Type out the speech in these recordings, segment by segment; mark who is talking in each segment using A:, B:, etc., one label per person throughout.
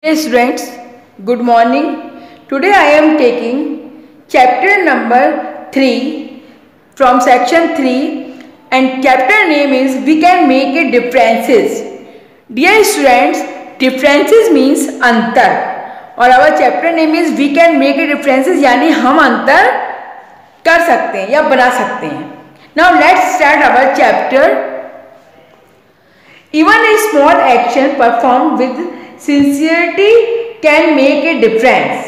A: Dear students, good morning. Today I am taking chapter number 3 from section 3 and chapter name is We Can Make a Differences. Dear students, differences means अंतर और our chapter name is We Can Make a Differences यानी हम अंतर कर सकते हैं या बना सकते हैं. Now let's start our chapter. Even a small action performed with sincerity can make a difference.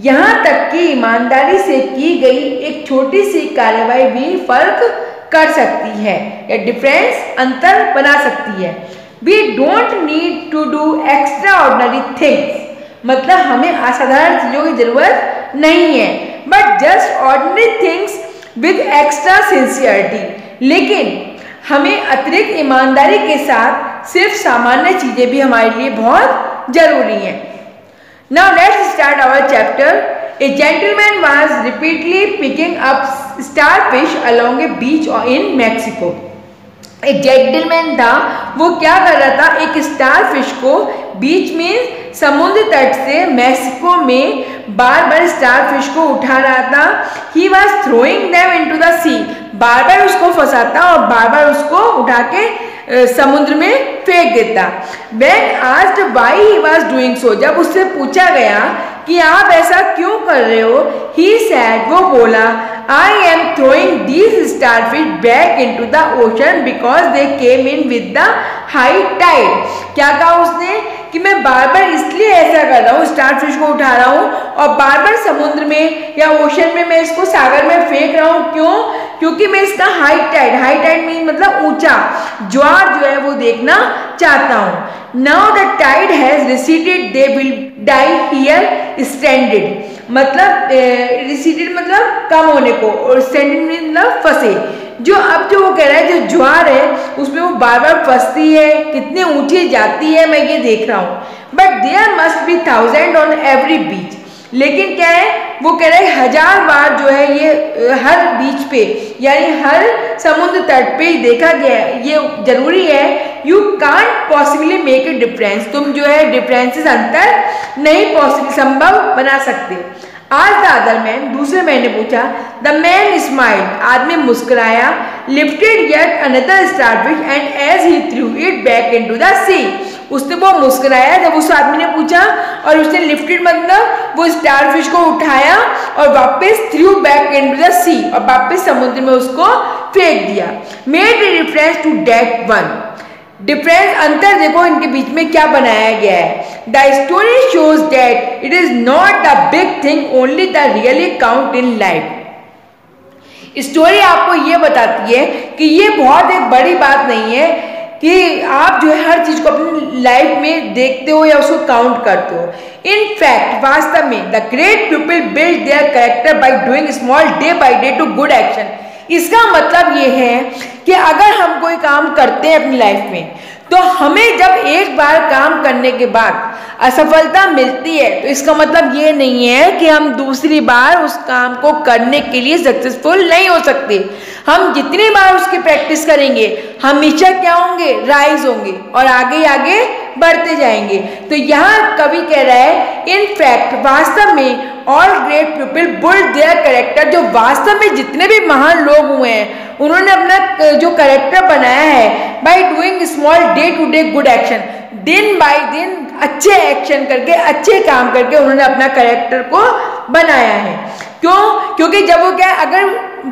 A: यहाँ तक कि ईमानदारी से की गई एक छोटी सी कार्रवाई भी फर्क कर सकती है या डिफरेंस अंतर बना सकती है. We don't need to do extraordinary things, मतलब हमें असाधारण चीज़ों की जरूरत नहीं है, but just ordinary things with extra sincerity. लेकिन हमें अतिरिक्त ईमानदारी के साथ सिर्फ सामान्य चीजें भी हमारे लिए बहुत जरूरी हैं. Now let's start our chapter. A gentleman was repeatedly picking up starfish along a beach in Mexico. एक जेंटलमैन था, वो क्या कर रहा था, एक स्टारफिश को बीच में समुद्र तट से मैक्सिको में बार बार स्टारफिश को उठा रहा था. He was throwing them into the sea, बार बार उसको फंसाता और बार बार उसको उठा के समुद्र में फेंक देता. When asked why he was doing so, जब उससे पूछा गया कि आप ऐसा क्यों कर रहे हो, he said, वो बोला, I am throwing these starfish back into the ocean because they came in with the high tide. क्या कहा उसने कि मैं बार बार इसलिए ऐसा कर रहा हूँ, स्टारफिश को उठा रहा हूँ और बार बार समुद्र में या ओशन में मैं इसको सागर में फेंक रहा हूँ. क्यों? क्योंकि मैं इसका हाई टाइड मीन मतलब ऊंचा ज्वार जो है वो देखना चाहता हूँ. Now the tide has receded, they will die here stranded, मतलब रिसीडेड मतलब कम होने को और स्ट्रैंडेड मतलब फंसे. जो वो कह रहा है जो ज्वार है उसमें वो बार बार फंसती है, कितनी ऊंची जाती है मैं ये देख रहा हूँ. But there must be 1000 on every beach. लेकिन क्या है, वो कह रहे हैं 1000 बार जो है ये हर बीच पे यानी हर समुद्र तट पे देखा गया है, ये जरूरी है. You can't possibly make a difference, तुम जो है डिफरेंसेस अंतर नहीं पॉसिबल संभव बना सकते. आज द अदर मैन, दूसरे मैन ने पूछा. द मैन स्माइल्ड, आदमी मुस्कुराया. Lifted yet another starfish and as he threw it back into the sea. उसने वो मुस्कुराया जब उस आदमी ने पूछा और उसने लिफ्टेड मतलब वो स्टारफिश को उठाया और वापस threw back into the sea और वापस समुद्र में उसको फेंक दिया. Made a difference to that one. Difference अंतर देखो इनके बीच में क्या बनाया गया है. The story shows that it is not the big thing only the really count in life. Story आपको ये बताती है कि ये बहुत एक बड़ी बात नहीं है कि आप जो है हर चीज को अपनी लाइफ में देखते हो या उसको काउंट करते हो. इन फैक्ट वास्तव में the great people build their character by doing small day by day to good action. इसका मतलब ये है कि अगर हम कोई काम करते हैं अपनी लाइफ में तो हमें जब एक बार काम करने के बाद असफलता मिलती है तो इसका मतलब ये नहीं है कि हम दूसरी बार उस काम को करने के लिए सक्सेसफुल नहीं हो सकते. हम जितनी बार उसकी प्रैक्टिस करेंगे हमेशा क्या होंगे, राइज होंगे और आगे आगे बढ़ते जाएंगे. तो यहाँ कवि कह रहा है इन फैक्ट वास्तव में all great people build their character, जो वास्तव में जितने भी महान लोग हुए हैं उन्होंने अपना जो कैरेक्टर बनाया है by doing small day to day good action. दिन बाय दिन अच्छे एक्शन करके अच्छे काम करके उन्होंने अपना कैरेक्टर को बनाया है. क्यों? क्योंकि जब वो क्या अगर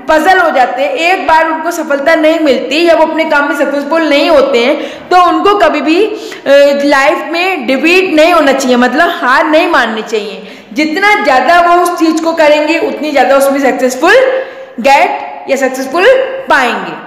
A: पजल हो जाते हैं, एक बार उनको सफलता नहीं मिलती या वो अपने काम में सक्सेसफुल नहीं होते हैं तो उनको कभी भी लाइफ में डिफीट नहीं होना चाहिए, मतलब हार नहीं माननी चाहिए. जितना ज़्यादा वो उस चीज़ को करेंगे उतनी ज़्यादा उसमें सक्सेसफुल गेट या सक्सेसफुल पाएंगे.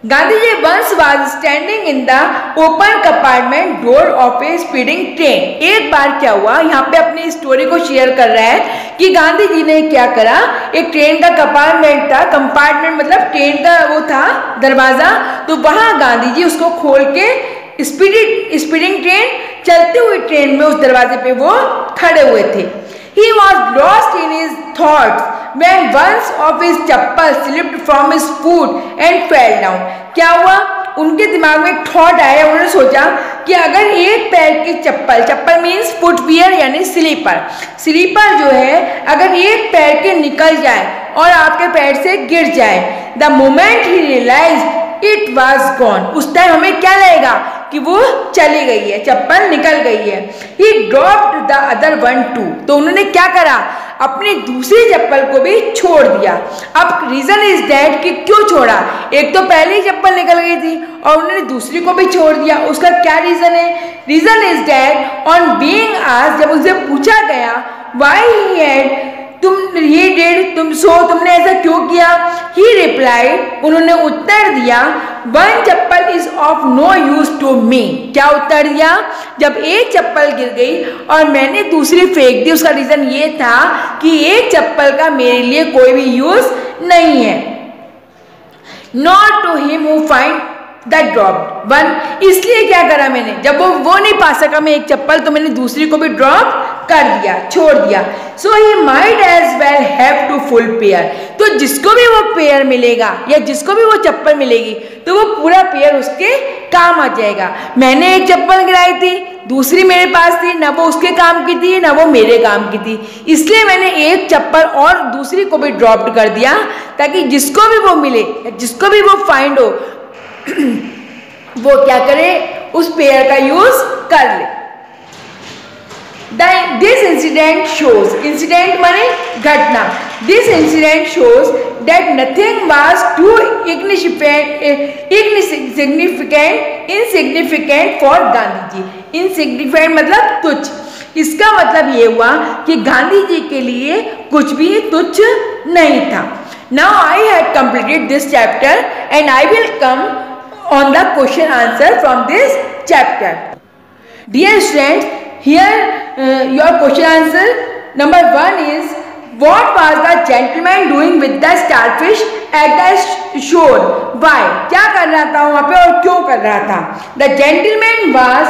A: Gandhi ji once was standing in the open compartment door of a speeding train. एक बार क्या हुआ, यहाँ पे अपनी स्टोरी को शेयर कर रहा है कि गांधी जी ने क्या करा, एक ट्रेन का कंपार्टमेंट था, कंपार्टमेंट मतलब ट्रेन का वो था दरवाजा, तो वहां गांधी जी उसको खोल के स्पीडिंग ट्रेन चलती हुई ट्रेन में उस दरवाजे पे वो खड़े हुए थे. He was lost in his thoughts when one of his chappal slipped from his foot and fell down. क्या हुआ, उनके दिमाग में एक थॉट आया, उन्होंने सोचा कि अगर एक पैर की चप्पल, चप्पल मीन्स फुटवियर यानी स्लीपर, स्लीपर जो है अगर एक पैर के निकल जाए और आपके पैर से गिर जाए, the moment he realised it was gone, उस टाइम हमें क्या लगेगा कि वो चली गई है, चप्पल निकल गई है। ही dropped the other one two, तो उन्होंने क्या करा, अपनी दूसरी चप्पल को भी छोड़ दिया। अब रीजन इज दैट कि क्यों छोड़ा, एक तो पहले ही चप्पल निकल गई थी और उन्होंने दूसरी को भी छोड़ दिया, उसका क्या रीजन है? Reason is that on being asked, जब उनसे पूछा गया व्हाई ही हैड तुमने ऐसा क्यों किया, ही रिप्लाइड, उन्होंने उत्तर दिया, one chappal is of no use to me. क्या उत्तर दिया? जब एक चप्पल गिर गई और मैंने दूसरी फेंक दी, उसका रीजन ये था कि एक चप्पल का मेरे लिए कोई भी यूज नहीं है। Not to him who find the drop one, इसलिए क्या करा मैंने, जब वो नहीं पा सका मैं एक चप्पल, तो मैंने दूसरी को भी ड्रॉप कर दिया, छोड़ दिया। So he might as well have to full pair, तो जिसको भी वो पेयर मिलेगा या जिसको भी वो चप्पल मिलेगी तो वो पूरा पेयर उसके काम आ जाएगा। मैंने एक चप्पल गिराई थी, दूसरी मेरे पास थी, ना वो उसके काम की थी ना वो मेरे काम की थी, इसलिए मैंने एक चप्पल और दूसरी को भी ड्रॉप कर दिया ताकि जिसको भी वो मिले, जिसको भी वो फाइंड हो वो क्या करे, उस पेयर का यूज कर ले। दिस इंसिडेंट शोज, इंसिडेंट माने घटना, this incident shows that nothing was too insignificant for Gandhi ji. Insignificant मतलब तुच्छ, इसका मतलब ये हुआ कि गांधी जी के लिए कुछ भी तुच्छ नहीं था। Now I had completed this chapter and I will come on the question answer from this chapter. Dear students, here your question answer number 1 is, what was the gentleman doing with the starfish at the shore? Why? क्या कर रहा था वहाँ पे और क्यों कर रहा था? The gentleman was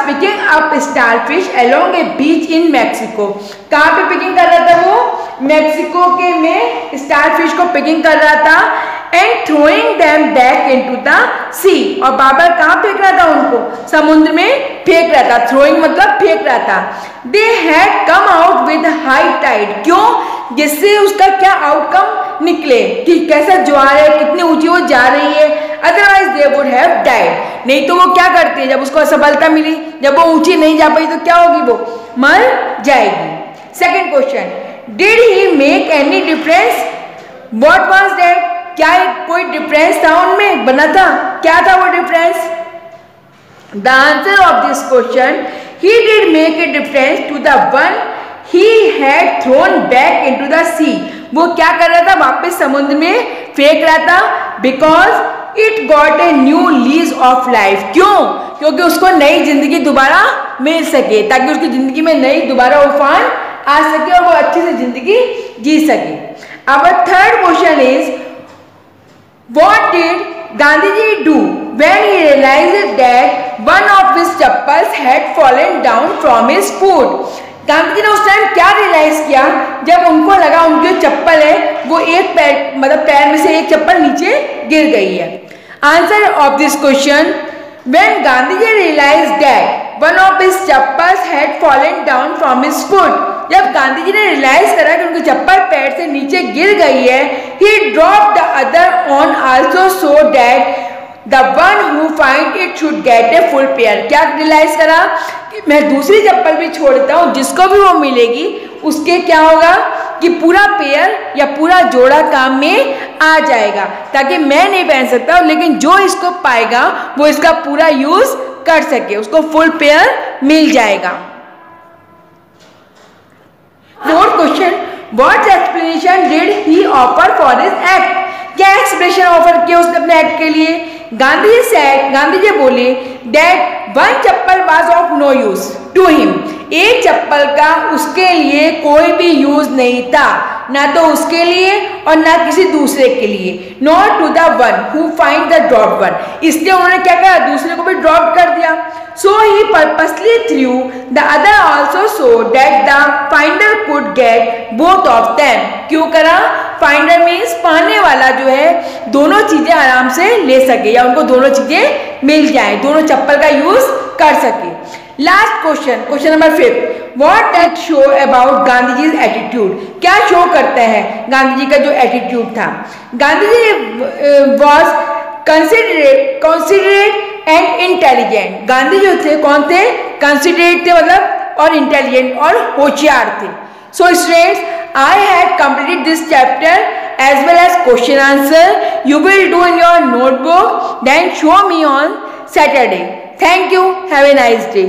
A: picking up starfish along a beach in Mexico. कहाँ पे पिकिंग कर रहा था वो? मैक्सिको के में स्टारफिश को पिकिंग कर रहा था, and throwing them back into the sea, और बाबर कहाँ फेंक रहा था उनको? समुद्र में फेंक रहा था। थ्रोइंग मतलब फेंक रहा था। They had come out with high tide, क्यों? जिससे उसका क्या आउटकम निकले कि कैसा ज्वार है, कितनी ऊंची वो जा रही है, otherwise they would have died. नहीं तो वो क्या करती है, जब उसको असफलता मिली, जब वो ऊंची नहीं जा पाई तो क्या होगी, वो मर जाएगी। Second question, did he make any difference? What was that? क्या कोई डिफरेंस था उनमें, बना था? क्या था वो difference? The answer of this question, he did make a difference to the one he had thrown back into the sea. वो क्या कर रहा था, वापस समुद्र में फेंक रहा था, because it got a new lease of life. क्यों? क्योंकि उसको नई जिंदगी दोबारा मिल सके, ताकि उसकी जिंदगी में नई दोबारा उफान आ सके और वो अच्छे से जिंदगी जी सके। Our third question is, what did Gandhiji do when he realized that one of his chappals had fallen down from his foot? Gandhi ji ने उस टाइम क्या रियलाइज किया जब उनको लगा उनकी जो चप्पल है वो एक पैर, मतलब पैर में से एक चप्पल नीचे गिर गई है? Answer of this question, when Gandhi ji realise that one of his chappals had fallen down from his foot, जब गांधी जी ने रियलाइज करा कि उनकी चप्पल पैर से नीचे गिर गई है, ही dropped the other on also so that the one who find it should get a full pair. क्या रियलाइज करा कि मैं दूसरी चप्पल भी छोड़ देता हूँ, जिसको भी वो मिलेगी उसके क्या होगा कि पूरा पेयर या पूरा जोड़ा काम में आ जाएगा, ताकि मैं नहीं पहन सकता लेकिन जो इसको पाएगा वो इसका पूरा यूज कर सके, उसको फुल पेयर मिल जाएगा। Fourth question, what explanation did he offer for his act? क्या एक्सप्लेनेशन ऑफर किया उसने अपने एक्ट के लिए? गांधी जी बोले that one chappal was of no use to him, एक चप्पल का उसके लिए कोई भी यूज नहीं था, ना तो उसके लिए और ना किसी दूसरे के लिए। Not to the one who find the drop one, इसलिए उन्होंने क्या कहा, दूसरे को भी ड्रॉप कर दिया। दिया। So he purposely threw the other also so that the finder could get both of them. क्यों करा? फाइंडर मीन्स पाने वाला जो है दोनों चीजें आराम से ले सके या उनको दोनों चीजें मिल जाए, दोनों चप्पल का यूज कर सके। Last question, question number 5, what that show about Gandhi ji attitude? क्या शो करता है गांधी जी का जो एटीट्यूड था? Gandhi ji was considerate and intelligent. Gandhi जो थे कौन थे? कंसिडरेट थे मतलब और इंटेलिजेंट और होशियार थे। So students, I had completed this chapter as well as question answer. You will do in your notebook, then show me on Saturday. Thank you. Have a nice day.